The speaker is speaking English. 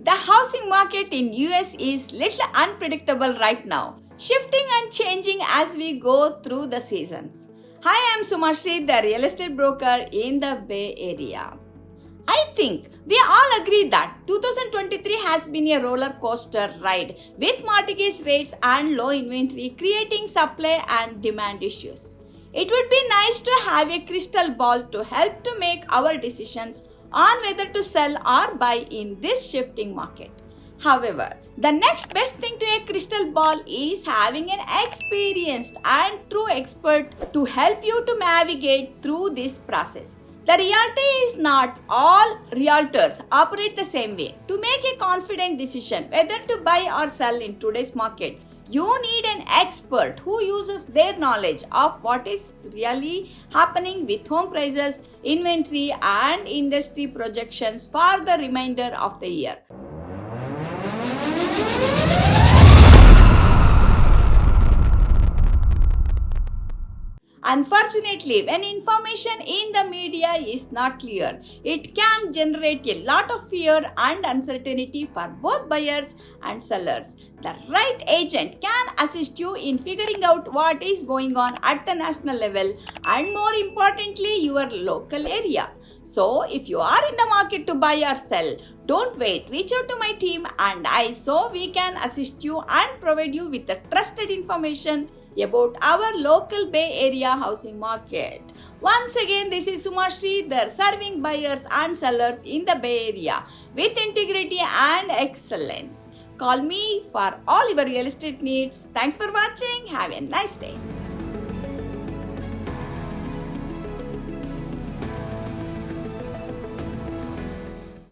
The housing market in US is little unpredictable right now, shifting and changing as we go through the seasons. Hi, I'm Suma Sridhar, the real estate broker in the Bay Area. I think we all agree that 2023 has been a roller coaster ride with mortgage rates and low inventory creating supply and demand issues. It would be nice to have a crystal ball to help to make our decisions on whether to sell or buy in this shifting market. However, the next best thing to a crystal ball is having an experienced and true expert to help you to navigate through this process. The reality is not all realtors operate the same way. To make a confident decision whether to buy or sell in today's market, you need an expert who uses their knowledge of what is really happening with home prices, inventory, and industry projections for the remainder of the year. Unfortunately, when information in the media is not clear, it can generate a lot of fear and uncertainty for both buyers and sellers. The right agent can assist you in figuring out what is going on at the national level and, more importantly, your local area. So, if you are in the market to buy or sell, don't wait. Reach out to my team and I so we can assist you and provide you with the trusted information about our local Bay Area housing market. Once again, this is Suma Sridhar serving buyers and sellers in the Bay Area with integrity and excellence. Call me for all your real estate needs. Thanks for watching. Have a nice day.